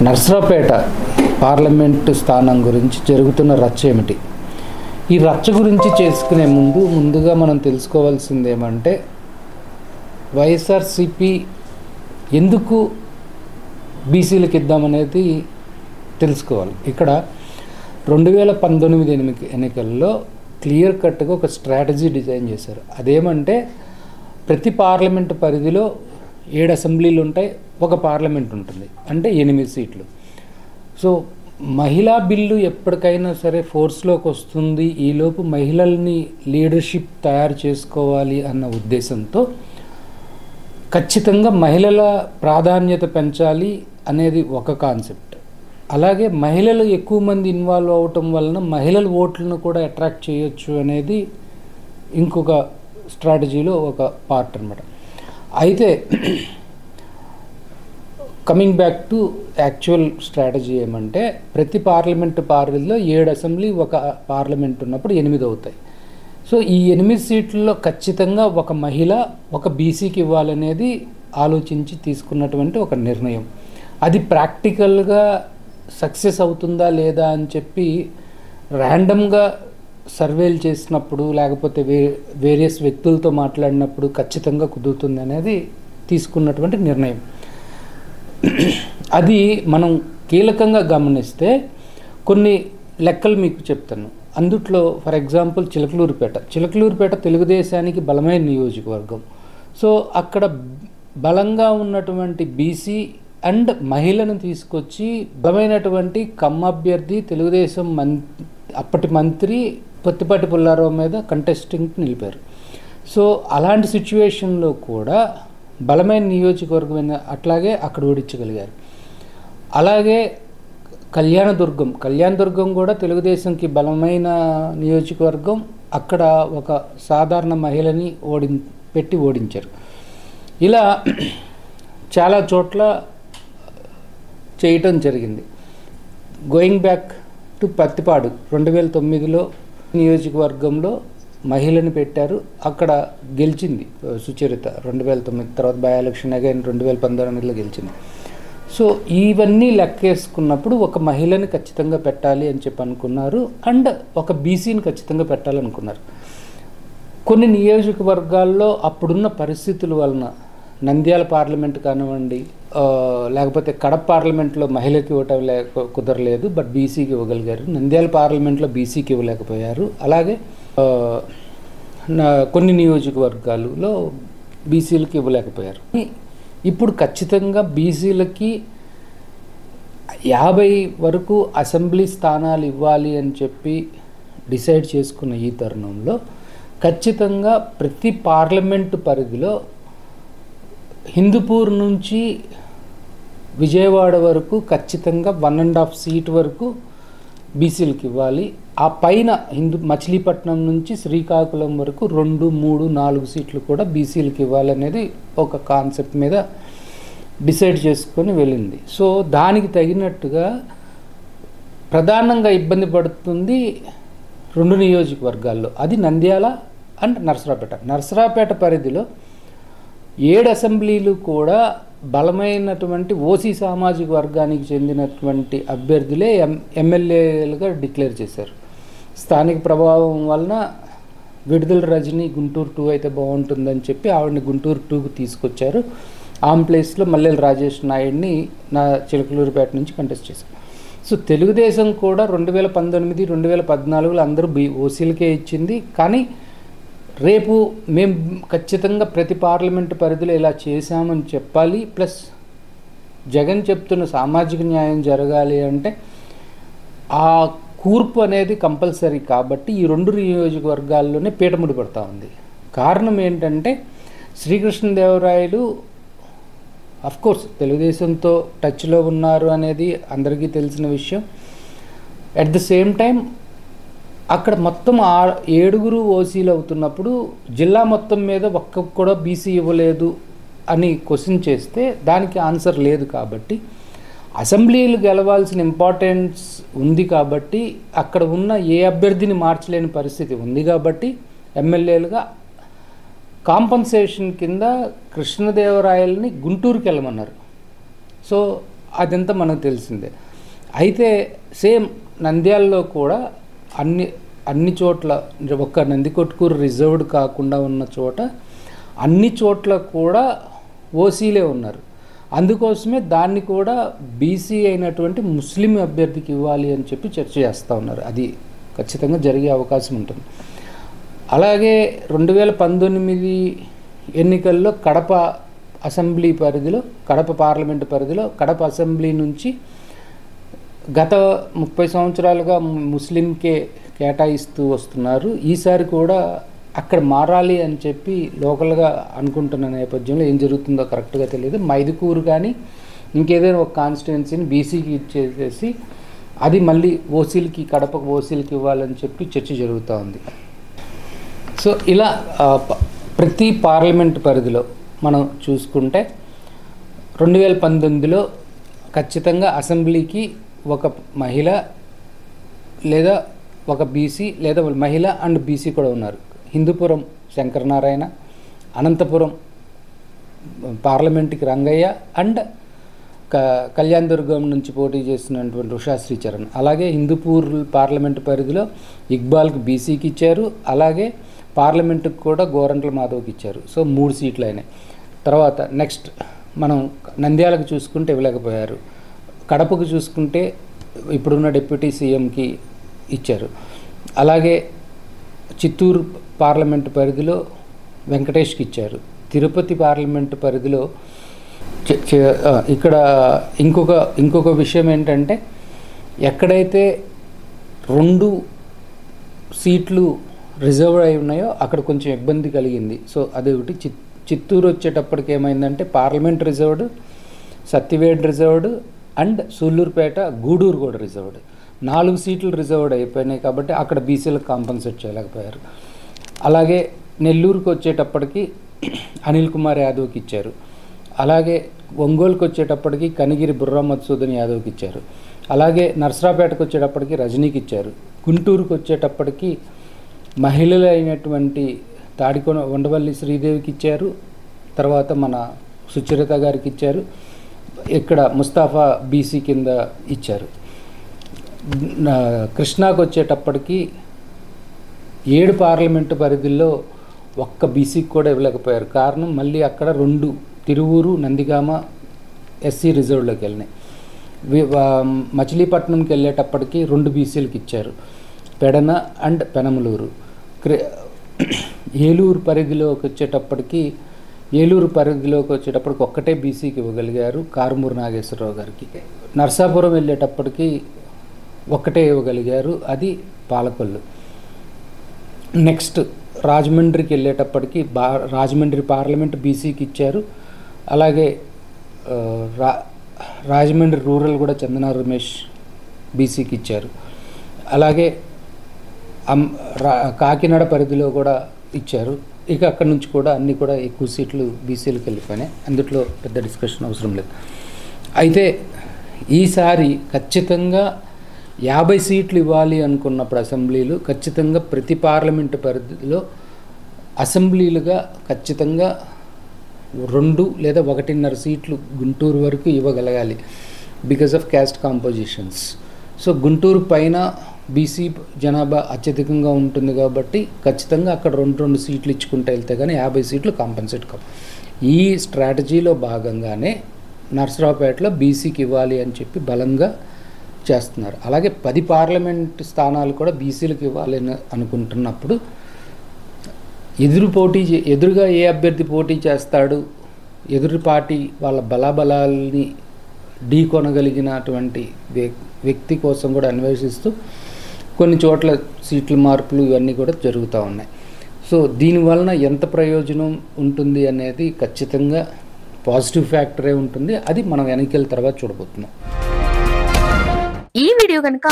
Narasaraopet parliament స్థానం గురించి జరుగుతున్న రచ్చ ఏమిటి? ఈ రచ్చ గురించి చేసుకునే ముందుగా మనం తెలుసుకోవాల్సింది ఏమంటే, వైఎస్ఆర్సీపీ ఎందుకు బీసీలకు ఇద్దామనేది తెలుసుకోవాలి. ఇక్కడ 2019 ఎన్నికల్లో క్లియర్ కట్గా ఒక స్ట్రాటజీ డిజైన్ చేశారు. అదేమంటే, ప్రతి పార్లమెంటు పరిధిలో 7 అసెంబ్లీలు ఉంటాయి, ఒక పార్లమెంట్ ఉంటుంది, అంటే 8 సీట్లు. సో మహిళా బిల్లు ఎప్పటికైనా సరే ఫోర్స్లోకి వస్తుంది, ఈలోపు మహిళల్ని లీడర్షిప్ తయారు చేసుకోవాలి అన్న ఉద్దేశంతో ఖచ్చితంగా మహిళల ప్రాధాన్యత పెంచాలి అనేది ఒక కాన్సెప్ట్. అలాగే మహిళలు ఎక్కువ మంది ఇన్వాల్వ్ అవటం వలన మహిళల ఓట్లను కూడా అట్రాక్ట్ చేయొచ్చు అనేది ఇంకొక స్ట్రాటజీలో ఒక పార్ట్ అన్నమాట. అయితే coming back to actual strategy ఏమంటే, ప్రతి పార్లమెంటు పరిధిలో 7 అసెంబ్లీ, ఒక పార్లమెంట్ ఉన్నప్పుడు 8 అవుతాయి. సో ఈ 8 సీట్లలో ఖచ్చితంగా ఒక మహిళ, ఒక బీసీకి ఇవ్వాలనేది ఆలోచించి తీసుకున్నటువంటి ఒక నిర్ణయం. అది ప్రాక్టికల్గా సక్సెస్ అవుతుందా లేదా అని చెప్పి ర్యాండమ్గా సర్వేలు చేసినప్పుడు, లేకపోతే వేరియస్ వ్యక్తులతో మాట్లాడినప్పుడు ఖచ్చితంగా కుదురుతుంది అనేది తీసుకున్నటువంటి నిర్ణయం. అది మనం కీలకంగా గమనిస్తే కొన్ని లెక్కలు మీకు చెప్తాను. అందుట్లో ఫర్ ఎగ్జాంపుల్ చిలకలూరుపేట తెలుగుదేశానికి బలమైన నియోజకవర్గం. సో అక్కడ బలంగా ఉన్నటువంటి బీసీ అండ్ మహిళను తీసుకొచ్చి బలమైనటువంటి కమ్మ అభ్యర్థి తెలుగుదేశం అప్పటి మంత్రి పొత్తిపాటి పుల్లారావు మీద కంటెస్టింగ్ నిలిపారు. సో అలాంటి సిచ్యువేషన్లో కూడా బలమైన నియోజకవర్గం అట్లాగే అక్కడ ఓడించగలిగారు. అలాగే కళ్యాణదుర్గం కూడా తెలుగుదేశంకి బలమైన నియోజకవర్గం. అక్కడ ఒక సాధారణ మహిళని పెట్టి ఓడించారు. ఇలా చాలా చోట్ల చేయటం జరిగింది. గోయింగ్ బ్యాక్ టు పత్తిపాడు 2009లో నియోజకవర్గంలో మహిళని పెట్టారు, అక్కడ గెలిచింది సుచరిత. 2009 తర్వాత బై ఎలక్షన్ అగైన్ 2019లో గెలిచింది. సో ఇవన్నీ లెక్కేసుకున్నప్పుడు ఒక మహిళని ఖచ్చితంగా పెట్టాలి అని చెప్పి అనుకున్నారు, అండ్ ఒక బీసీని ఖచ్చితంగా పెట్టాలనుకున్నారు. కొన్ని నియోజకవర్గాల్లో అప్పుడున్న పరిస్థితుల వలన నంద్యాల పార్లమెంట్ కానివ్వండి, లేకపోతే కడప పార్లమెంట్లో మహిళకి ఇవ్వటం కుదరలేదు, బట్ బీసీకి ఇవ్వగలిగారు. నంద్యాల పార్లమెంట్లో బీసీకి ఇవ్వలేకపోయారు. అలాగే కొన్ని నియోజకవర్గాలలో బీసీలకి ఇవ్వలేకపోయారు. ఇప్పుడు ఖచ్చితంగా బీసీలకి 50 వరకు అసెంబ్లీ స్థానాలు ఇవ్వాలి అని చెప్పి డిసైడ్ చేసుకున్న ఈ తరుణంలో ఖచ్చితంగా ప్రతి పార్లమెంటు పరిధిలో హిందూపూర్ నుంచి విజయవాడ వరకు ఖచ్చితంగా 1.5 సీట్ వరకు బీసీలకి ఇవ్వాలి. ఆ పైన మచిలీపట్నం నుంచి శ్రీకాకుళం వరకు 2, 3, 4 సీట్లు కూడా బీసీలకి ఇవ్వాలనేది ఒక కాన్సెప్ట్ మీద డిసైడ్ చేసుకొని వెళ్ళింది. సో దానికి తగినట్టుగా ప్రధానంగా ఇబ్బంది పడుతుంది 2 నియోజకవర్గాల్లో, అది నంద్యాల అండ్ నర్సరావుపేట పరిధిలో 7 అసెంబ్లీలు కూడా బలమైనటువంటి ఓసీ సామాజిక వర్గానికి చెందినటువంటి అభ్యర్థులే ఎమ్మెల్యేలుగా డిక్లేర్ చేశారు. స్థానిక ప్రభావం వలన విడుదల రజని గుంటూరు 2 అయితే బాగుంటుందని చెప్పి ఆవిడని గుంటూరు 2కు తీసుకొచ్చారు. ఆమె ప్లేస్లో మల్లెల రాజేష్ నాయుడిని చిలకలూరుపేట నుంచి కంటెస్ట్ చేశారు. సో తెలుగుదేశం కూడా 2019, 2014లో అందరూ ఓసీలకే ఇచ్చింది. కానీ రేపు మేము ఖచ్చితంగా ప్రతి పార్లమెంటు పరిధిలో ఇలా చేశామని చెప్పాలి. ప్లస్ జగన్ చెప్తున్న సామాజిక న్యాయం జరగాలి అంటే ఆ కూర్పు అనేది కంపల్సరీ. కాబట్టి ఈ 2 నియోజకవర్గాల్లోనే పీటముడి పడుతూ ఉంది. కారణం ఏంటంటే, శ్రీకృష్ణదేవరాయలు అఫ్కోర్స్ తెలుగుదేశంతో టచ్లో ఉన్నారు అనేది అందరికీ తెలిసిన విషయం. అట్ ద సేమ్ టైం అక్కడ మొత్తం 7 ఓసీలు అవుతున్నప్పుడు జిల్లా మొత్తం మీద ఒక్క కూడా బీసీ ఇవ్వలేదు అని క్వశ్చన్ చేస్తే దానికి ఆన్సర్ లేదు. కాబట్టి అసెంబ్లీలు గెలవాల్సిన ఇంపార్టెన్స్ ఉంది. కాబట్టి అక్కడ ఉన్న ఏ అభ్యర్థిని మార్చలేని పరిస్థితి ఉంది. కాబట్టి ఎమ్మెల్యేలుగా కాంపన్సేషన్ కింద కృష్ణదేవరాయల్ని గుంటూరుకి వెళ్ళమన్నారు. సో అదంతా మనకు తెలిసిందే. అయితే సేమ్ నంద్యాలలో కూడా అన్ని చోట్ల ఒక్క నందికొట్కూరు రిజర్వ్డ్ కాకుండా ఉన్న చోట అన్ని చోట్ల కూడా ఓసీలే ఉన్నారు. అందుకోసమే దాన్ని కూడా బీసీ అయినటువంటి ముస్లిం అభ్యర్థికి ఇవ్వాలి అని చెప్పి చర్చ చేస్తూ ఉన్నారు. అది ఖచ్చితంగా జరిగే అవకాశం ఉంటుంది. అలాగే 2019 ఎన్నికల్లో కడప అసెంబ్లీ పరిధిలో, కడప పార్లమెంటు పరిధిలో, కడప అసెంబ్లీ నుంచి గత 30 సంవత్సరాలుగా ముస్లింకే కేటాయిస్తూ వస్తున్నారు. ఈసారి కూడా అక్కడ మారాలి అని చెప్పి లోకల్గా అనుకుంటున్న నేపథ్యంలో ఏం జరుగుతుందో కరెక్ట్గా తెలియదు. మైదుకూరు కానీ ఇంకేదైనా ఒక కాన్స్టిట్యున్సీని బీసీకి ఇచ్చేసేసి అది మళ్ళీ ఓసీలకి, కడపకు ఓసీలకి ఇవ్వాలని చెప్పి చర్చ జరుగుతూ ఉంది. సో ఇలా ప్రతి పార్లమెంట్ పరిధిలో మనం చూసుకుంటే 2019లో ఖచ్చితంగా అసెంబ్లీకి ఒక మహిళ లేదా ఒక బీసీ లేదా మహిళ అండ్ బీసీ కూడా ఉన్నారు. హిందూపురం శంకరనారాయణ, అనంతపురం పార్లమెంట్కి రంగయ్య అండ్ కళ్యాణదుర్గం నుంచి పోటీ చేసినటువంటి ఉషా శ్రీచరణ్. అలాగే హిందూపూర్ పార్లమెంటు పరిధిలో ఇక్బాల్కి బీసీకి ఇచ్చారు. అలాగే పార్లమెంటుకు కూడా గోరంట్ల మాధవ్కి ఇచ్చారు. సో 3 సీట్లు అయినాయి. తర్వాత నెక్స్ట్ మనం నంద్యాలకు చూసుకుంటే ఇవ్వలేకపోయారు. కడపకు చూసుకుంటే ఇప్పుడున్న డిప్యూటీ సీఎంకి ఇచ్చారు. అలాగే చిత్తూరు పార్లమెంటు పరిధిలో వెంకటేష్కి ఇచ్చారు. తిరుపతి పార్లమెంటు పరిధిలో ఇక్కడ ఇంకొక విషయం ఏంటంటే, ఎక్కడైతే 2 సీట్లు రిజర్వ్ అయి ఉన్నాయో అక్కడ కొంచెం ఇబ్బంది కలిగింది. సో అదొకటి. చిత్తూరు వచ్చేటప్పటికి ఏమైందంటే parliament reserved, Satyavedu reserved and Sullurpeta, Gudur కూడా రిజర్వ్డ్. 4 సీట్లు రిజర్వ్డ్ అయిపోయినాయి కాబట్టి అక్కడ బీసీలకు కాంపన్సేట్ చేయలేకపోయారు. అలాగే నెల్లూరుకు వచ్చేటప్పటికి అనిల్ కుమార్ యాదవ్కి ఇచ్చారు. అలాగే ఒంగోలుకి వచ్చేటప్పటికి కనిగిరి బుర్రా మధుసూదన్ యాదవ్కి ఇచ్చారు. అలాగే నర్సరాపేటకు వచ్చేటప్పటికి రజనీకి ఇచ్చారు. గుంటూరుకు వచ్చేటప్పటికి మహిళలు అయినటువంటి తాడికొండ ఉండవల్లి శ్రీదేవికి ఇచ్చారు. తర్వాత మన సుచరిత గారికి ఇచ్చారు. ఇక్కడ ముస్తాఫా బీసీ కింద ఇచ్చారు. కృష్ణాకు వచ్చేటప్పటికి 7 పార్లమెంటు పరిధిలో ఒక్క బీసీకి కూడా ఇవ్వలేకపోయారు. కారణం మళ్ళీ అక్కడ 2 తిరువూరు, నందిగామ ఎస్సీ రిజర్వ్లోకి వెళ్ళినాయి. మచిలీపట్నంకి వెళ్ళేటప్పటికి 2 బీసీలకు ఇచ్చారు, పెడన అండ్ పెనమలూరు. ఏలూరు పరిధిలోకి వచ్చేటప్పటికి ఒక్కటే బీసీకి ఇవ్వగలిగారు, కారుమూరు నాగేశ్వరరావు గారికి. నర్సాపురం వెళ్ళేటప్పటికి ఒక్కటే ఇవ్వగలిగారు, అది పాలకొల్లు. నెక్స్ట్ రాజమండ్రికి వెళ్ళేటప్పటికి రాజమండ్రి పార్లమెంట్ బీసీకి ఇచ్చారు. అలాగే రాజమండ్రి రూరల్ కూడా చందన రమేష్ బీసీకి ఇచ్చారు. అలాగే కాకినాడ పరిధిలో కూడా ఇచ్చారు. ఇక అక్కడి నుంచి కూడా అన్నీ కూడా ఎక్కువ సీట్లు బీసీలకు వెళ్ళిపోయినాయి. అందులో పెద్ద డిస్కషన్ అవసరం లేదు. అయితే ఈసారి ఖచ్చితంగా 50 సీట్లు ఇవ్వాలి అనుకున్నప్పుడు అసెంబ్లీలు ఖచ్చితంగా ప్రతి పార్లమెంటు పరిధిలో అసెంబ్లీలుగా ఖచ్చితంగా 2 లేదా 1.5 సీట్లు గుంటూరు వరకు ఇవ్వగలగాలి, because of caste compositions. So Guntur పైన బీసీ జనాభా అత్యధికంగా ఉంటుంది కాబట్టి ఖచ్చితంగా అక్కడ 2 సీట్లు ఇచ్చుకుంటూ వెళ్తే కానీ 50 సీట్లు కాంపన్సేట్ కావు. ఈ స్ట్రాటజీలో భాగంగానే నర్సరావుపేటలో బీసీకి ఇవ్వాలి అని చెప్పి బలంగా చేస్తున్నారు. అలాగే 10 పార్లమెంట్ స్థానాలు కూడా బీసీలకు ఇవ్వాలని అనుకుంటున్నప్పుడు ఎదురుగా ఏ అభ్యర్థి పోటీ చేస్తాడు, ఎదురు పార్టీ వాళ్ళ బలాబలాల్ని ఢీ కొనగలిగినటువంటి వ్యక్తి కోసం కూడా అన్వేషిస్తూ కొన్ని చోట్ల సీట్ల మార్పులు ఇవన్నీ కూడా జరుగుతూ ఉన్నాయి. సో దీనివలన ఎంత ప్రయోజనం ఉంటుంది అనేది ఖచ్చితంగా పాజిటివ్ ఫ్యాక్టరే ఉంటుంది. అది మనం ఎన్నికల తర్వాత చూడబోతున్నాం. ఈ వీడియో కనుక